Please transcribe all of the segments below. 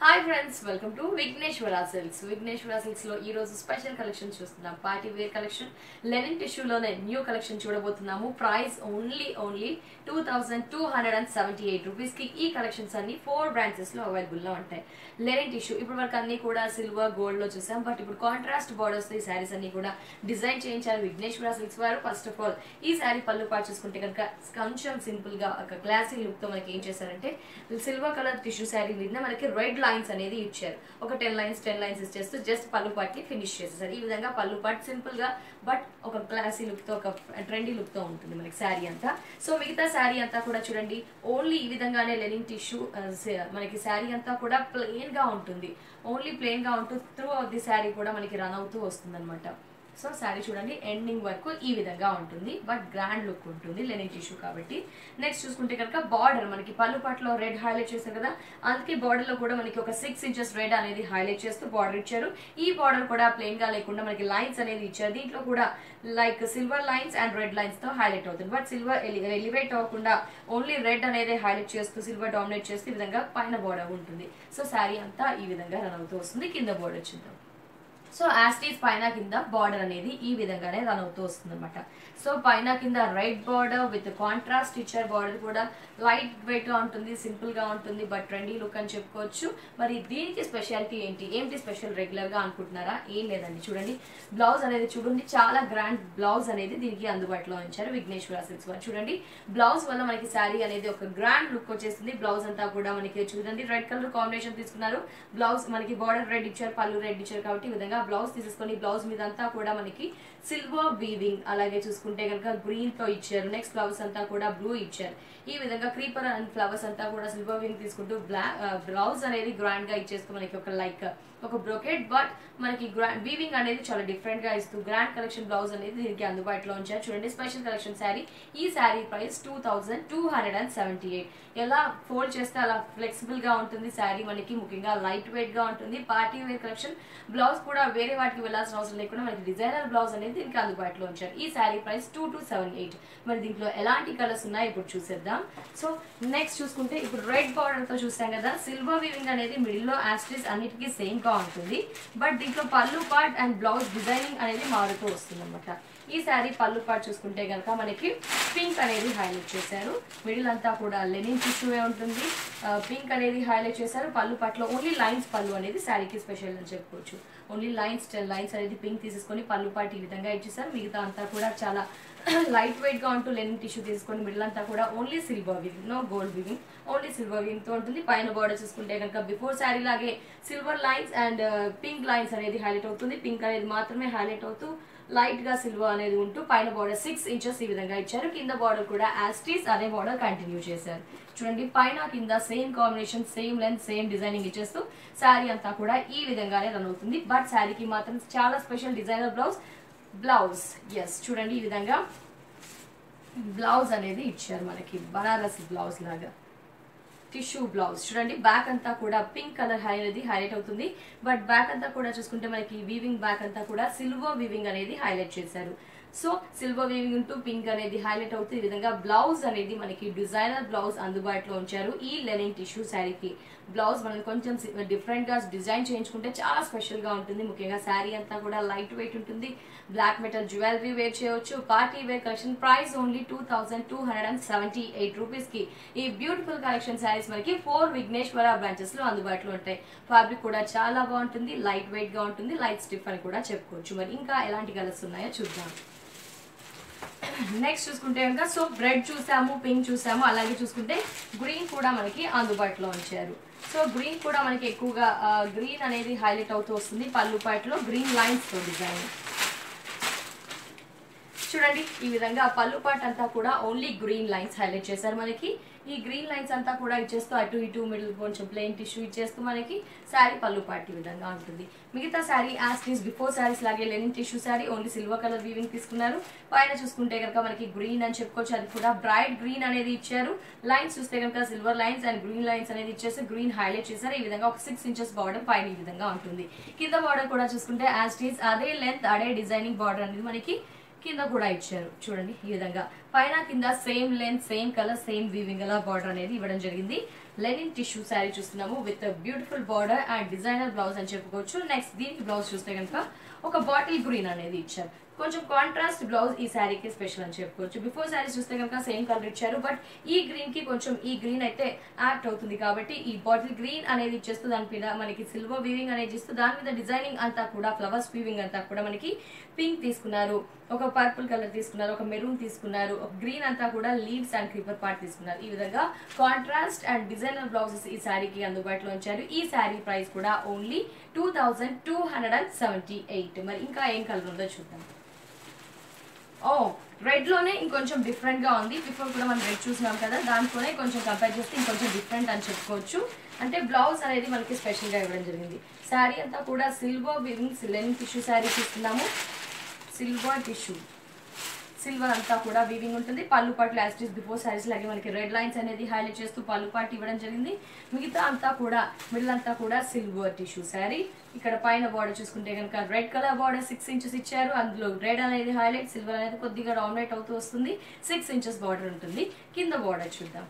Hi friends, welcome to Vigneshwara Silks. Vigneshwara Silks లో ఈ రోజు స్పెషల్ కలెక్షన్ చూస్తున్నాం. Party wear collection, linen tissue లోనే న్యూ కలెక్షన్ చూడబోతున్నాము. ప్రైస్ ఓన్లీ 2278 రూపీస్ కి ఈ కలెక్షన్స్ అన్ని 4 బ్రాంచెస్ లో అవైలబుల్ లో ఉంటాయి. లెనిన్ టిష్యూ ఇప్పుడు వరకు అన్ని కూడా సిల్వర్ గోల్డ్ లో చూసాం, బట్ ఇప్పుడు కాంట్రాస్ట్ బోర్డర్స్ ఈ సారీస్ అన్ని కూడా డిజైన్ చేయించారు విఘ్నేశ్వర సిల్క్స్ వారు. ఫస్ట్ ఆఫ్ ఆల్ ఈ సారీ పళ్ళు పాటు చూసుకుంటే కనుక కొంచెం సింపుల్ గా ఒక క్లాసీ లుక్ తో మనకి ఏం చేశారంటే సిల్వర్ కలర్ టిష్యూ సారీ మీద మనకి రెడ్ లైన్స్ అనేది ఇచ్చారు. ఒక 10 లైన్స్ ఇచ్చేస్తూ జస్ట్ పళ్ళు పాటిని ఫినిష్ చేసేసారు. ఈ విధంగా పళ్ళు పాటు సింపుల్ గా బట్ ఒక క్లాసీ లుక్ తో, ఒక ట్రెండీ లుక్ తో ఉంటుంది మనకి శారీ అంతా. సో మిగతా శారీ అంతా కూడా చూడండి ఓన్లీ ఈ విధంగానే లెనిన్ టిష్యూ మనకి శారీ అంతా కూడా ప్లెయిన్ గా ఉంటుంది. ఓన్లీ ప్లెయిన్ గా ఉంటూ త్రూ అవుట్ ది శారీ కూడా మనకి రన్ అవుతూ వస్తుంది అనమాట. సో శారీ చూడండి ఎండింగ్ వరకు ఈ విధంగా ఉంటుంది, బట్ గ్రాండ్ లుక్ ఉంటుంది లెనిన్ టిష్యూ కాబట్టి. నెక్స్ట్ చూసుకుంటే కనుక బార్డర్ మనకి పళ్ళు పాటలో రెడ్ హైలైట్ చేశారు కదా, అందుకే బార్డర్ లో కూడా మనకి ఒక 6 ఇంచెస్ రెడ్ అనేది హైలైట్ చేస్తూ బార్డర్ ఇచ్చారు. ఈ బార్డర్ కూడా ప్లెయిన్ గా లేకుండా మనకి లైన్స్ అనేది ఇచ్చారు. దీంట్లో కూడా like silver lines and red lines తో హైలైట్ అవుతుంది, బట్ సిల్వర్ ఎలివేట్ అవ్వకుండా ఓన్లీ రెడ్ అనేది హైలైట్ చేస్తూ సిల్వర్ డామినేట్ చేస్తూ ఈ విధంగా పైన బార్డర్ ఉంటుంది. సో శారీ అంతా ఈ విధంగా రన్ అవుతూ వస్తుంది. కింద బార్డర్ చూద్దాం. సో యాస్టీస్ పైన కింద బార్డర్ అనేది ఈ విధంగానే రన్ అవుతూ వస్తుంది అనమాట. సో పైన కింద రెడ్ బార్డర్ విత్ కాంట్రాస్ట్ ఇచ్చారు. బార్డర్ కూడా లైట్ వెయిట్ గా ఉంటుంది, సింపుల్ గా ఉంటుంది, బట్ ట్రెండీ లుక్ అని చెప్పుకోవచ్చు. మరి దీనికి స్పెషాలిటీ ఏంటి స్పెషల్ రెగ్యులర్ గా అనుకుంటున్నారా? ఏం లేదండి, చూడండి బ్లౌజ్ అనేది చూడండి చాలా గ్రాండ్ బ్లౌజ్ అనేది దీనికి అందుబాటులో ఉంచారు విఘ్నేశ్వర సిల్క్స్ వారు. చూడండి బ్లౌజ్ వల్ల మనకి శారీ అనేది ఒక గ్రాండ్ లుక్ వచ్చేస్తుంది. బ్లౌజ్ అంతా కూడా మనకి చూడండి రెడ్ కలర్ కాంబినేషన్ తీసుకున్నారు. బ్లౌజ్ మనకి బార్డర్ రెడ్ ఇచ్చారు, పళ్ళు రెడ్ ఇచ్చారు కాబట్టి ఈ విధంగా బ్లౌజ్ తీసేసుకొని బ్లౌజ్ మీద అంతా కూడా మనకి సిల్వర్ వీవింగ్, అలాగే చూసుకుంటే కనుక గ్రీన్ తో ఇచ్చారు. నెక్స్ట్ ఫ్లవర్స్ అంతా కూడా బ్లూ ఇచ్చారు. ఈ విధంగా క్రీపర్ అండ్ ఫ్లవర్స్ అంతా కూడా సిల్వర్ వీవింగ్ తీసుకుంటూ బ్లౌజ్ అనేది గ్రాండ్ గా ఇచ్చేస్తూ మనకి ఒక లైక్ ఒక బ్రోకెట్, బట్ మనకి వీవింగ్ అనేది చాలా డిఫరెంట్ గా ఇస్తూ గ్రాండ్ కలెక్షన్ బ్లౌజ్ అనేది దీనికి అందుబాటులో ఉంచారు. చూడండి స్పెషల్ కలెక్షన్ శారీ. ఈ శారీ ప్రైస్ 2278. ఎలా ఫోల్డ్ చేస్తే అలా ఫ్లెక్సిబుల్ గా ఉంటుంది శారీ, మనకి ముఖ్యంగా లైట్ వెయిట్ గా ఉంటుంది. పార్టీ వేర్ కలెక్షన్, బ్లౌజ్ కూడా వేరే వాటికి వెళ్లాల్సిన అవసరం లేకుండా మనకి డిజైనర్ బ్లౌజ్ అనేది దీనికి అందుబాటులో ఉంచారు. ఈ శారీ ప్రైస్ 2278. మరి దీంట్లో ఎలాంటి కలర్స్ ఉన్నాయి ఇప్పుడు చూసేద్దాం. సో నెక్స్ట్ చూసుకుంటే ఇప్పుడు రెడ్ బార్డర్ తో చూసాం కదా, సిల్వర్ వీవింగ్ అనేది మిడిల్ లో యాస్ట్రీస్ అన్నిటికీ సేమ్ గా ఉంటుంది, బట్ దీంట్లో పళ్ళు పార్ట్ అండ్ బ్లౌజ్ డిజైనింగ్ అనేది మారుతూ వస్తుంది అనమాట. ఈ శారీ పళ్ళు పార్ట్ చూసుకుంటే కనుక మనకి పింక్ అనేది హైలైట్ చేశారు. మిడిల్ అంతా కూడా లెనిన్ టిష్యూ ఉంటుంది, పింక్ అనేది హైలైట్ చేశారు. పళ్ళు పాటలో ఓన్లీ లైన్స్ పళ్ళు అనేది శారీకి స్పెషల్ అని చెప్పుకోవచ్చు. ఓన్లీ లైన్స్ అనేది పింక్ తీసేసుకొని పళ్ళు పాటు ఈ విధంగా ఇచ్చేసారు. మిగతా అంతా కూడా చాలా లైట్ వెయిట్ గా ఉంటూ లెనిన్ టిష్యూ తీసుకొని మిడిల్ అంతా కూడా only silver weaving, no gold weaving, only silver weaving తో ఉంటుంది. పైన బార్డర్ చూసుకుంటే కనుక బిఫోర్ శారీ లాగే silver lines and pink lines అనేది హైలైట్ అవుతుంది. పింక్ అనేది మాత్రమే హైలైట్ అవుతూ లైట్ గా సిల్వర్ అనేది ఉంటూ పైన బార్డర్ 6 ఇంచెస్ ఈ విధంగా ఇచ్చారు. కింద బార్డర్ కూడా యాస్టీస్ అదే బార్డర్ కంటిన్యూ చేశారు. చూడండి పైన కింద same combination, same length, same designing ఇచ్చేస్తూ శారీ అంతా కూడా ఈ విధంగానే రన్ అవుతుంది. బట్ శారీకి మాత్రం చాలా స్పెషల్ డిజైనర్ బ్లౌజ్ ఎస్ చూడండి ఈ విధంగా బ్లౌజ్ అనేది ఇచ్చారు మనకి బనారసి బ్లౌజ్ లాగా టిష్యూ బ్లౌజ్. చూడండి బ్యాక్ అంతా కూడా పింక్ కలర్ అనేది హైలైట్ అవుతుంది, బట్ బ్యాక్ అంతా కూడా చూసుకుంటే మనకి వీవింగ్ బ్యాక్ అంతా కూడా సిల్వర్ వీవింగ్ అనేది హైలైట్ చేశారు. సో సిల్వర్ వీవింగ్ ఉంటూ పింక్ అనేది హైలైట్ అవుతుంది. ఈ విధంగా బ్లౌజ్ అనేది మనకి డిజైనర్ బ్లౌజ్ అందుబాటులో ఉంచారు ఈ లెనిన్ టిష్యూ శారీకి. బ్లౌజ్ మనం కొంచెం డిఫరెంట్ గా డిజైన్ చేయించుకుంటే చాలా స్పెషల్ గా ఉంటుంది. ముఖ్యంగా శారీ అంతా కూడా లైట్ వెయిట్ ఉంటుంది. బ్లాక్ మెటల్ జ్యువెలరీ వేర్ చేయవచ్చు. Party wear collection price only 2278 rupees కి ఈ బ్యూటిఫుల్ కలెక్షన్ శారీస్ మనకి 4 విఘ్నేశ్వర బ్రాంచెస్ లో అందుబాటులో ఉంటాయి. ఫ్యాబ్రిక్ కూడా చాలా బాగుంటుంది, లైట్ వెయిట్ గా ఉంటుంది, లైట్ స్టిఫ్ అని కూడా చెప్పుకోవచ్చు. మరి ఇంకా ఎలాంటి కలర్స్ ఉన్నాయో చూద్దాం. నెక్స్ట్ చూసుకుంటే కనుక సో రెడ్ చూసాము, పింక్ చూసాము, అలాగే చూసుకుంటే గ్రీన్ కూడా మనకి అందుబాటులో ఉంచారు. సో గ్రీన్ కూడా మనకి ఎక్కువగా గ్రీన్ అనేది హైలైట్ అవుతూ వస్తుంది. పళ్ళు పాటలో గ్రీన్ లైన్స్ తో డిజైన్ చూడండి ఈ విధంగా పళ్ళు పాట్ అంతా కూడా ఓన్లీ గ్రీన్ లైన్స్ హైలైట్ చేశారు. మనకి ఈ గ్రీన్ లైన్స్ అంతా కూడా ఇచ్చేస్తూ అటు ఇటు మిడిల్ కొంచెం ప్లెయిన్ టిష్యూ ఇచ్చేస్తూ మనకి శారీ పళ్ళు పాట్ ఈ విధంగా ఉంటుంది. మిగతా శారీ యాస్టీస్ బిఫోర్ శారీస్ లాగే Lenin tissue sari, only silver colour weaving తీసుకున్నారు. పైన చూసుకుంటే కనుక మనకి గ్రీన్ అని చెప్పుకోవచ్చు, అది కూడా బ్రైట్ గ్రీన్ అనేది ఇచ్చారు. లైన్స్ చూస్తే కనుక silver lines and green lines అనేది ఇచ్చేసి గ్రీన్ హైలైట్ చేశారు. ఈ విధంగా ఒక 6 ఇంచెస్ బార్డర్ పైన ఈ విధంగా ఉంటుంది. కింద బార్డర్ కూడా చూసుకుంటే యాస్టీస్ అదే లెంత్ అదే డిజైనింగ్ బార్డర్ అనేది మనకి కింద కూడా ఇచ్చారు. చూడండి ఈ విధంగా పైన కింద same length, same colour, same weaving అలా బార్డర్ అనేది ఇవ్వడం జరిగింది. లెనిన్ టిష్యూ శారీ చూస్తున్నాము with beautiful border and designer blouse అని చెప్పుకోవచ్చు. నెక్స్ట్ దీనికి బ్లౌజ్ చూస్తే కనుక ఒక బాటిల్ గ్రీన్ అనేది ఇచ్చారు. కొంచెం కాంట్రాస్ట్ బ్లౌజ్ ఈ శారీకి స్పెషల్ అని చెప్పుకోవచ్చు. బిఫోర్ శారీస్ చూస్తే కనుక సేమ్ కలర్ ఇచ్చారు, బట్ ఈ గ్రీన్ కి కొంచెం ఈ గ్రీన్ అయితే యాక్ట్ అవుతుంది కాబట్టి ఈ బాటిల్ గ్రీన్ అనేది ఇచ్చేస్తూ దాని మీద మనకి సిల్వర్ వీవింగ్ అనేది ఇస్తూ దాని మీద డిజైనింగ్ అంతా కూడా ఫ్లవర్స్ వీవింగ్ అంతా కూడా మనకి పింక్ తీసుకున్నారు, ఒక పర్పుల్ కలర్ తీసుకున్నారు, ఒక మెరూన్ తీసుకున్నారు, ఒక గ్రీన్ అంతా కూడా లీవ్స్ అండ్ క్రీపర్ పార్ట్ తీసుకున్నారు. ఈ విధంగా కాంట్రాస్ట్ అండ్ డిజైనర్ బ్లౌజెస్ ఈ శారీకి అందుబాటులో ఉంచారు. ఈ శారీ ప్రైస్ కూడా ఓన్లీ 2278. మరి ఇంకా ఏం కలర్ ఉందో చూద్దాం. రెడ్ లోనే ఇంకొంచెం డిఫరెంట్ గా ఉంది. బిఫోర్ కూడా మనం రెడ్ చూసినాం కదా, దాంట్లోనే కొంచెం కంపేర్ చేస్తే ఇంకొంచెం డిఫరెంట్ అని చెప్పుకోవచ్చు. అంటే బ్లౌజ్ అనేది మనకి స్పెషల్ గా ఇవ్వడం జరిగింది. శారీ అంతా కూడా silver weaving linen tissue sari తీసుకున్నాము. సిల్వర్ టిష్యూ, సిల్వర్ అంతా కూడా వీవింగ్ ఉంటుంది. పళ్ళు పాటు యాస్టిస్ బిఫోర్ శారీస్ లాగే మనకి రెడ్ లైన్స్ అనేది హైలైట్ చేస్తూ పళ్ళు పాటు ఇవ్వడం జరిగింది. మిగతా అంతా కూడా మిడిల్ అంతా కూడా సిల్వర్ టిష్యూ శారీ. ఇక్కడ పైన బార్డర్ చూసుకుంటే కనుక రెడ్ కలర్ బార్డర్ 6 ఇంచెస్ ఇచ్చారు. అందులో రెడ్ అనేది హైలైట్, సిల్వర్ అనేది కొద్దిగా డామినేట్ అవుతూ వస్తుంది. 6 ఇంచెస్ బార్డర్ ఉంటుంది. కింద బార్డర్ చూద్దాం.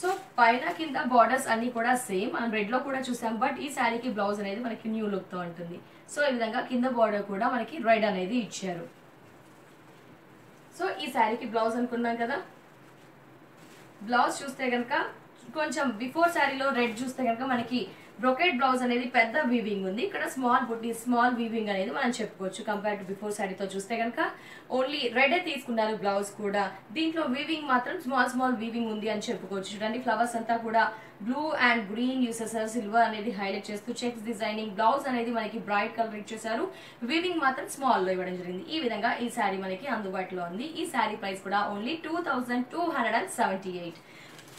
సో పైన కింద బార్డర్స్ అన్ని కూడా సేమ్. మనం రెడ్ లో కూడా చూసాం, బట్ ఈ శారీకి బ్లౌజ్ అనేది మనకి న్యూ లుక్ తో ఉంటుంది. సో ఈ విధంగా కింద బార్డర్ కూడా మనకి రెడ్ అనేది ఇచ్చారు. సో ఈ శారీకి బ్లౌజ్ అనుకున్నాం కదా, బ్లౌజ్ చూస్తే కనుక కొంచెం బిఫోర్ శారీలో రెడ్ చూస్తే కనుక మనకి బ్రొకెట్ బ్లౌజ్ అనేది పెద్ద వీవింగ్ ఉంది. ఇక్కడ స్మాల్ బుట్టి స్మాల్ వీవింగ్ అనేది మనం చెప్పుకోవచ్చు. కంపేర్ టు బిఫోర్ శారీతో చూస్తే కనుక ఓన్లీ రెడ్ తీసుకున్నారు బ్లౌజ్ కూడా. దీంట్లో వీవింగ్ మాత్రం స్మాల్ వీవింగ్ ఉంది అని చెప్పుకోవచ్చు. చూడండి ఫ్లవర్స్ అంతా కూడా బ్లూ అండ్ గ్రీన్ యూస్ చేశారు. సిల్వర్ అనేది హైలైట్ చేస్తూ చెక్స్ డిజైనింగ్. బ్లౌజ్ అనేది మనకి బ్రైట్ కలర్ ఇచ్చేసారు. వీవింగ్ మాత్రం స్మాల్ లో ఇవ్వడం జరిగింది. ఈ విధంగా ఈ శారీ మనకి అందుబాటులో ఉంది. ఈ శారీ ప్రైస్ కూడా ఓన్లీ 2278.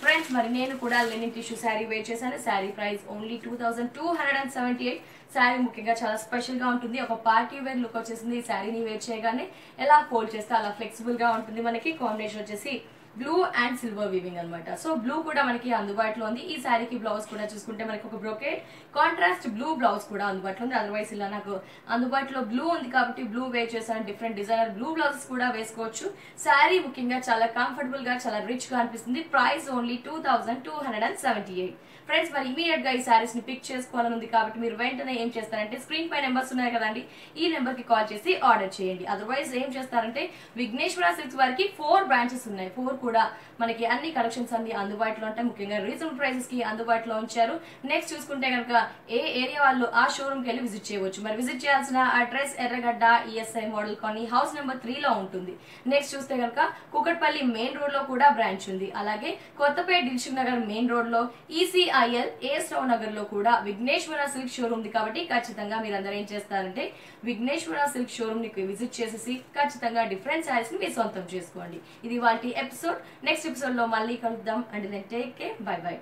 ఫ్రెండ్స్ మరి నేను కూడా లెనిన్ టిష్యూ శారీ వేర్ చేశాను. Sari price only 2278. శారీ ముఖ్యంగా చాలా స్పెషల్ గా ఉంటుంది. ఒక పార్టీ వేర్ లుక్ వచ్చేసింది. ఈ శారీని వేర్ చేయగానే ఎలా ఫోల్డ్ చేస్తే అలా ఫ్లెక్సిబుల్ గా ఉంటుంది. మనకి కాంబినేషన్ వచ్చేసి బ్లూ అండ్ సిల్వర్ వీవింగ్ అనమాట. సో బ్లూ కూడా మనకి అందుబాటులో ఉంది. ఈ శారీకి బ్లౌజ్ కూడా చూసుకుంటే మనకి ఒక బ్రొకెట్ కాంట్రాస్ట్ బ్లూ బ్లౌజ్ కూడా అందుబాటులో ఉంది. అదర్వైజ్ ఇలా నాకు అందుబాటులో బ్లూ ఉంది కాబట్టి బ్లూ వేర్ చేశాను. డిఫరెంట్ డిజైనర్ బ్లూ బ్లౌజెస్ కూడా వేసుకోవచ్చు. శారీ ముఖ్యంగా చాలా కంఫర్టబుల్ గా చాలా రిచ్ గా అనిపిస్తుంది. Price only 2278. ఫ్రెండ్స్ మరి ఇమీడియట్ గా ఈ శారీస్ ని పిక్ చేసుకోవాలని ఉంది కాబట్టి మీరు వెంటనే ఏం చేస్తారంటే స్క్రీన్ పై నెంబర్స్ ఉన్నాయి కదండి, ఈ నెంబర్ కి కాల్ చేసి ఆర్డర్ చేయండి. అదర్వైజ్ ఏం చేస్తారంటే విఘ్నేశ్వర సిల్క్స్ వారికి 4 బ్రాంచెస్ ఉన్నాయి. 4 కూడా మనకి అన్ని కలెక్షన్స్ అన్ని అందుబాటులో ఉంటాయి. ముఖ్యంగా రీజనబుల్ ప్రైసెస్ కి అందుబాటులో ఉంచారు. నెక్స్ట్ చూసుకుంటే కనుక ఏ ఏరియా వాళ్ళు ఆ షోరూమ్ కి వెళ్ళి విజిట్ చేయవచ్చు. మరి విజిట్ చేయాల్సిన అడ్రస్ ఎర్రగడ్డ ESI model colony house number 3 లో ఉంటుంది. నెక్స్ట్ చూస్తే కనుక కుకట్పల్లి మెయిన్ రోడ్ లో కూడా బ్రాంచ్ ఉంది. అలాగే కొత్తపేట దిల్సుఖ్ నగర్ మెయిన్ రోడ్ లో ఈసీఐఎల్ ఏఎస్ రావు నగర్ లో కూడా విఘ్నేశ్వర సిల్క్ షోరూమ్ ఉంది. కాబట్టి ఖచ్చితంగా మీరందరూ ఏం చేస్తారంటే విఘ్నేశ్వర సిల్క్ షోరూమ్ ని విజిట్ చేసేసి ఖచ్చితంగా డిఫరెంట్ శారీస్ ని మీ సొంతం చేసుకోండి. ఇది వాటి ఎపిసోడ్. నెక్స్ట్ ఎపిసోడ్ లో మళ్ళీ కలుద్దాం. And then take care. Bye by.